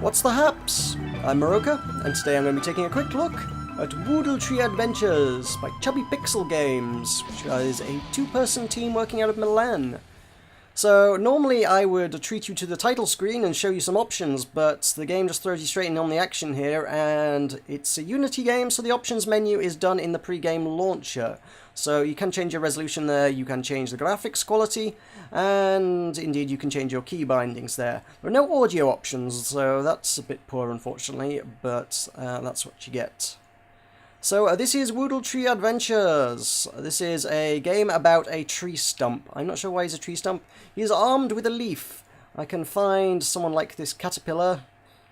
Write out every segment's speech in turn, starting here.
What's the haps? I'm Meroka, and today I'm going to be taking a quick look at Woodle Tree Adventures by Chubby Pixel Games, which is a two-person team working out of Milan. So, normally I would treat you to the title screen and show you some options, but the game just throws you straight in on the action here, and it's a Unity game, so the options menu is done in the pre-game launcher. So you can change your resolution there, you can change the graphics quality, and indeed you can change your key bindings there. There are no audio options, so that's a bit poor unfortunately, but that's what you get. So this is Woodle Tree Adventures. This is a game about a tree stump. I'm not sure why he's a tree stump. He's armed with a leaf. I can find someone like this caterpillar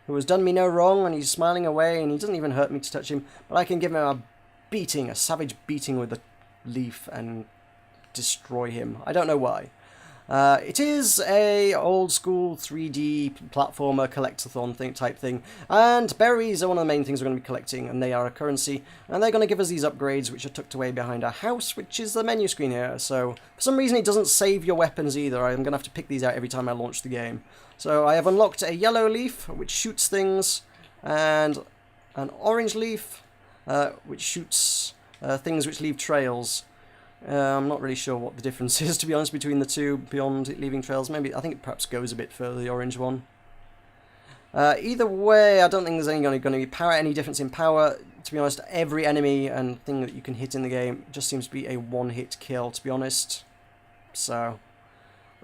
who has done me no wrong, and he's smiling away, and he doesn't even hurt me to touch him, but I can give him a beating, a savage beating with a leaf and destroy him. I don't know why. It is a old school 3D platformer collectathon type thing, and berries are one of the main things we're going to be collecting, and they are a currency, and they're going to give us these upgrades which are tucked away behind our house, which is the menu screen here. So for some reason it doesn't save your weapons either. I'm going to have to pick these out every time I launch the game. So I have unlocked a yellow leaf which shoots things, and an orange leaf which shoots things which leave trails. I'm not really sure what the difference is, to be honest, between the two, beyond it leaving trails. Maybe, I think it perhaps goes a bit further, the orange one. Either way, I don't think there's going to be any difference in power. To be honest, every enemy and thing that you can hit in the game just seems to be a one-hit kill, to be honest. So,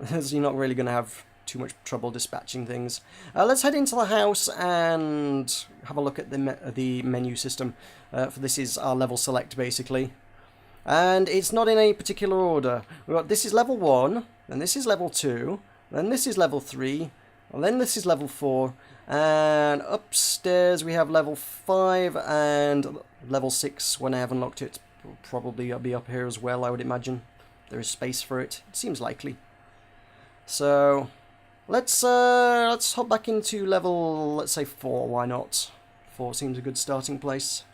you're not really going to have too much trouble dispatching things. Let's head into the house and have a look at the menu system. For this is our level select, basically. And it's not in any particular order. We've got, this is level 1, then this is level 2, then this is level 3, and then this is level 4, and upstairs we have level 5 and level 6. When I have unlocked it, will probably be up here as well, I would imagine. There is space for it. It seems likely. So let's hop back into level, let's say 4, why not? 4 seems a good starting place.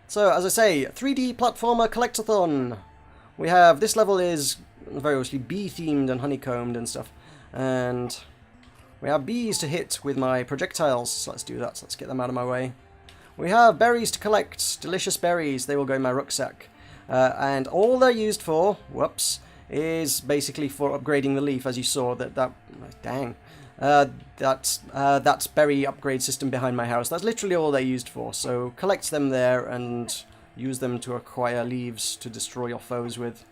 So, as I say, 3D platformer collectathon. We have, this level is very obviously bee-themed and honeycombed and stuff. And we have bees to hit with my projectiles, so let's do that. So let's get them out of my way. We have berries to collect, delicious berries. They will go in my rucksack. And all they're used for, whoops, is basically for upgrading the leaf, as you saw. Dang. That's berry upgrade system behind my house. That's literally all they're used for. So collect them there and use them to acquire leaves to destroy your foes with.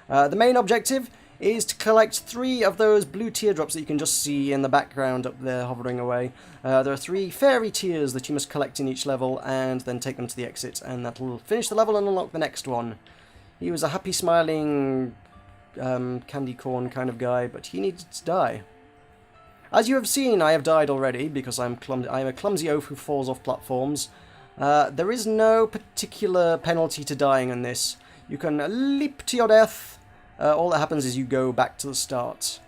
The main objective is to collect 3 of those blue teardrops that you can just see in the background up there hovering away. There are 3 fairy tears that you must collect in each level and then take them to the exit, and that will finish the level and unlock the next one. He was a happy smiling candy corn kind of guy, but he needed to die. As you have seen, I have died already, because I'm a clumsy oaf who falls off platforms. There is no particular penalty to dying in this. You can leap to your death. All that happens is you go back to the start.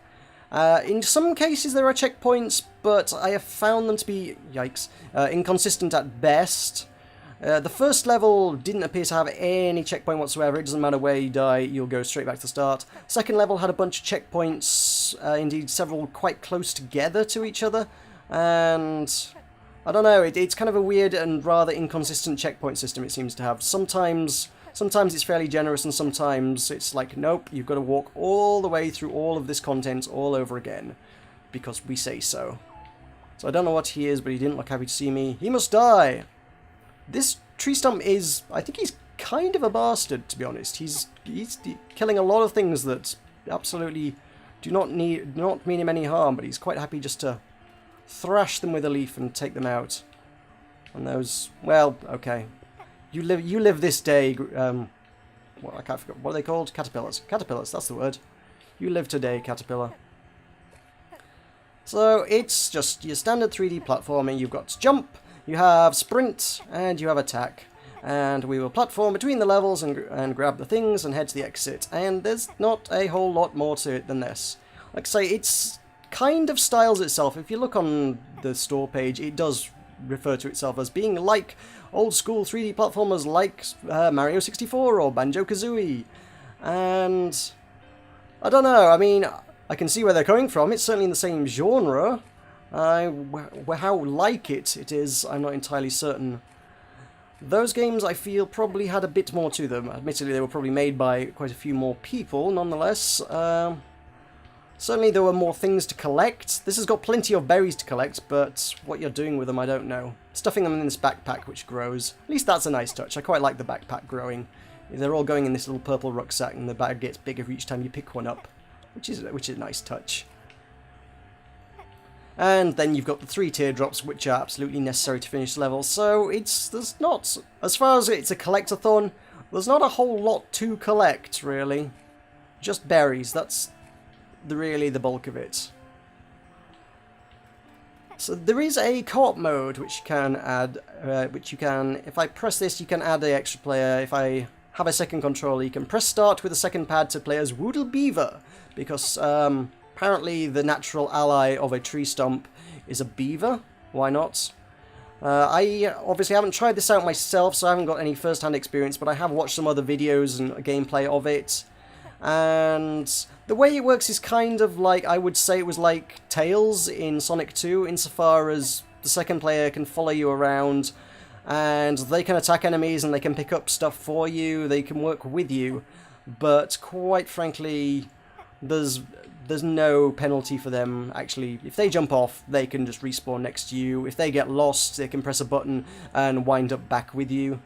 In some cases there are checkpoints, but I have found them to be, yikes, inconsistent at best. The first level didn't appear to have any checkpoint whatsoever. It doesn't matter where you die, you'll go straight back to the start. Second level had a bunch of checkpoints, indeed several quite close together to each other, and I don't know, it's kind of a weird and rather inconsistent checkpoint system it seems to have. Sometimes it's fairly generous, and sometimes it's like, nope, you've got to walk all the way through all of this content all over again, because we say so. So I don't know what he is, but he didn't look happy to see me. He must die! This tree stump is, I think he's kind of a bastard, to be honest. He's killing a lot of things that absolutely do not mean him any harm, but he's quite happy just to thrash them with a leaf and take them out. And those, well, okay. You live this day, well, I can't forget, what are they called? Caterpillars. Caterpillars, that's the word. You live today, caterpillar. So it's just your standard 3D platforming. You've got jump, you have sprint, and you have attack. And we will platform between the levels and grab the things and head to the exit. And there's not a whole lot more to it than this. Like I say, it's kind of styles itself. If you look on the store page, it does refer to itself as being like old school 3D platformers like Mario 64 or Banjo-Kazooie. And I don't know, I mean, I can see where they're coming from. It's certainly in the same genre. How like it is, I'm not entirely certain. Those games, I feel, probably had a bit more to them. Admittedly, they were probably made by quite a few more people, nonetheless. Certainly there were more things to collect. This has got plenty of berries to collect, but what you're doing with them, I don't know. Stuffing them in this backpack, which grows. At least that's a nice touch. I quite like the backpack growing. They're all going in this little purple rucksack, and the bag gets bigger each time you pick one up, which is a nice touch. And then you've got the 3 teardrops, which are absolutely necessary to finish the level. So there's not, as far as it's a collectathon, there's not a whole lot to collect, really. Just berries. That's really the bulk of it. So there is a co-op mode which you can add, if I press this, you can add an extra player. If I have a second controller, you can press start with a second pad to play as Woodle Beaver, because apparently the natural ally of a tree stump is a beaver. Why not? I obviously haven't tried this out myself, so I haven't got any first-hand experience, but I have watched some other videos and gameplay of it. And the way it works is kind of like, I would say it was like Tails in Sonic 2, insofar as the second player can follow you around, and they can attack enemies, and they can pick up stuff for you, they can work with you, but quite frankly, there's no penalty for them. Actually, if they jump off, they can just respawn next to you. If they get lost, they can press a button and wind up back with you.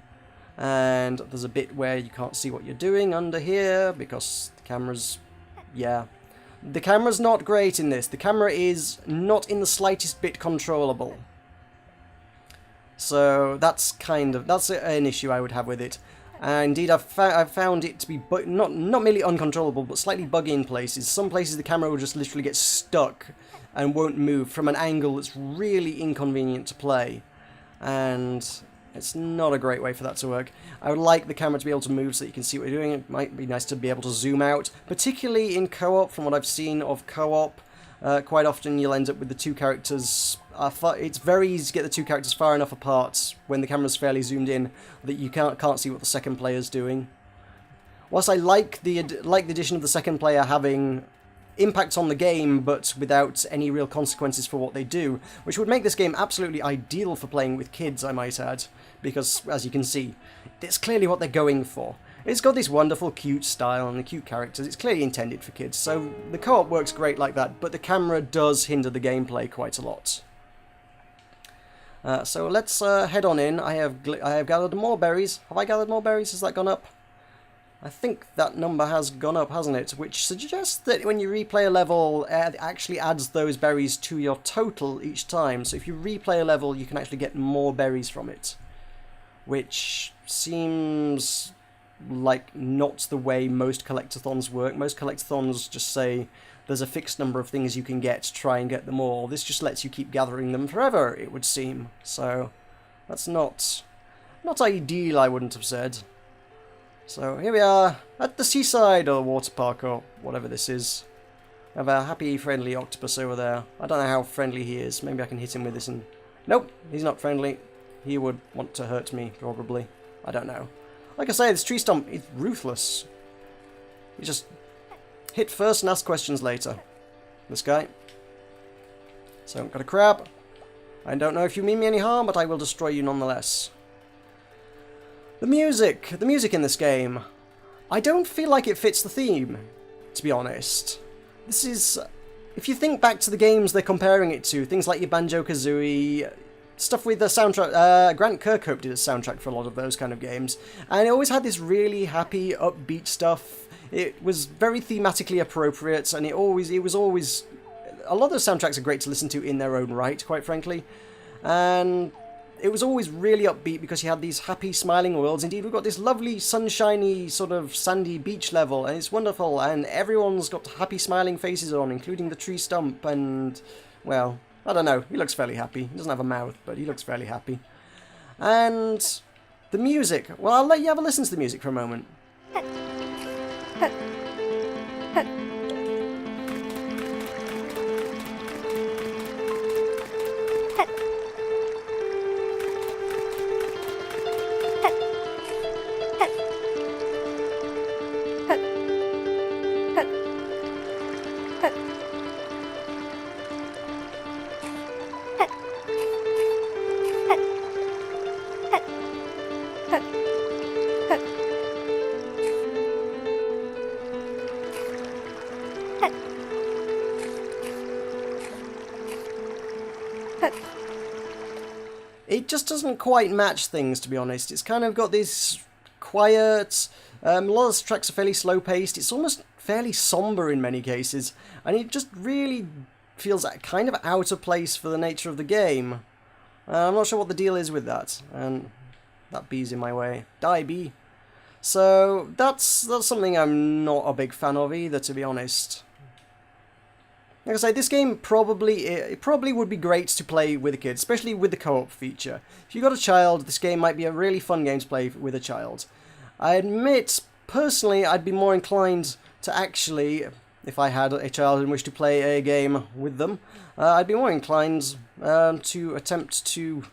And there's a bit where you can't see what you're doing under here, because the camera's... yeah. The camera's not great in this. The camera is not in the slightest bit controllable. So that's an issue I would have with it. And indeed, I've found it to be not merely uncontrollable, but slightly buggy in places. Some places the camera will just literally get stuck and won't move from an angle that's really inconvenient to play. And it's not a great way for that to work. I would like the camera to be able to move so that you can see what you're doing. It might be nice to be able to zoom out, particularly in co-op. From what I've seen of co-op, quite often you'll end up with the two characters... it's very easy to get the two characters far enough apart when the camera's fairly zoomed in that you can't see what the second player's doing. Whilst I like the addition of the second player having impacts on the game, but without any real consequences for what they do, which would make this game absolutely ideal for playing with kids, I might add, because, as you can see, it's clearly what they're going for. It's got this wonderful, cute style and the cute characters. It's clearly intended for kids, so the co-op works great like that, but the camera does hinder the gameplay quite a lot. So let's head on in. I have gathered more berries. Have I gathered more berries? Has that gone up? I think that number has gone up, hasn't it? Which suggests that when you replay a level, it actually adds those berries to your total each time. So if you replay a level, you can actually get more berries from it. Which seems like not the way most collectathons work. Most collectathons just say there's a fixed number of things you can get, try and get them all. This just lets you keep gathering them forever, it would seem. So that's not ideal, I wouldn't have said. So here we are at the seaside or water park or whatever this is. I have a happy, friendly octopus over there. I don't know how friendly he is. Maybe I can hit him with this and... Nope, he's not friendly. He would want to hurt me, probably. I don't know. Like I say, this tree stump is ruthless. He just hit first and ask questions later. This guy. So, got a crab. I don't know if you mean me any harm, but I will destroy you nonetheless. The music in this game, I don't feel like it fits the theme, to be honest. This is, if you think back to the games they're comparing it to, things like your Banjo-Kazooie, stuff with the soundtrack, Grant Kirkhope did a soundtrack for a lot of those kind of games, and it always had this really happy, upbeat stuff. It was very thematically appropriate, and it was always, a lot of those soundtracks are great to listen to in their own right, quite frankly, and it was always really upbeat because you had these happy, smiling worlds. Indeed, we've got this lovely, sunshiny, sort of sandy beach level, and it's wonderful, and everyone's got happy, smiling faces on, including the tree stump, and, well, I don't know, he looks fairly happy. He doesn't have a mouth, but he looks fairly happy. And the music, well, I'll let you have a listen to the music for a moment. It just doesn't quite match things, to be honest. It's kind of got this quiet, a lot of tracks are fairly slow-paced, it's almost fairly somber in many cases, and it just really feels kind of out of place for the nature of the game. I'm not sure what the deal is with that, and that bee's in my way. Die, bee! So, that's something I'm not a big fan of either, to be honest. Like I say, this game it probably would be great to play with a kid, especially with the co-op feature. If you've got a child, this game might be a really fun game to play with a child. I admit, personally, I'd be more inclined to actually, if I had a child and wished to play a game with them, I'd be more inclined to attempt to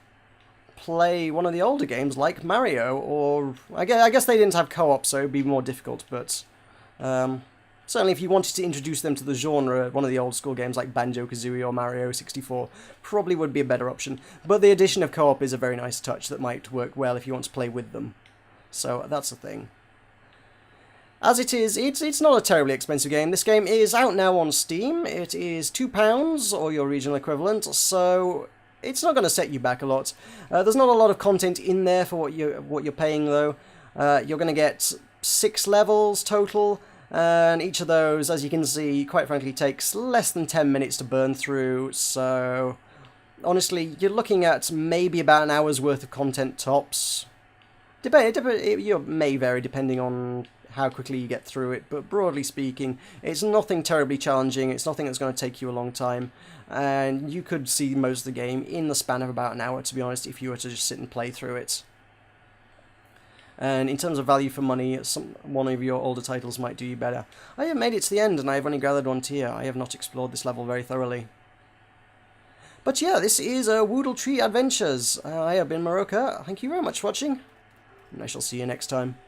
play one of the older games like Mario, or I guess they didn't have co-op, so it'd be more difficult, but certainly if you wanted to introduce them to the genre, one of the old school games like Banjo-Kazooie or Mario 64 probably would be a better option. But the addition of co-op is a very nice touch that might work well if you want to play with them. So that's the thing. As it is, it's not a terribly expensive game. This game is out now on Steam. It is £2 or your regional equivalent, so it's not going to set you back a lot. There's not a lot of content in there for what you're paying though. You're going to get 6 levels total. And each of those, as you can see, quite frankly, takes less than 10 minutes to burn through, so honestly, you're looking at maybe about an hour's worth of content tops. It may vary depending on how quickly you get through it, but broadly speaking, it's nothing terribly challenging, it's nothing that's going to take you a long time, and you could see most of the game in the span of about an hour, to be honest, if you were to just sit and play through it. And in terms of value for money, one of your older titles might do you better. I have made it to the end, and I have only gathered 1 tier. I have not explored this level very thoroughly. But yeah, this is Woodle Tree Adventures. I have been Meroka. Thank you very much for watching, and I shall see you next time.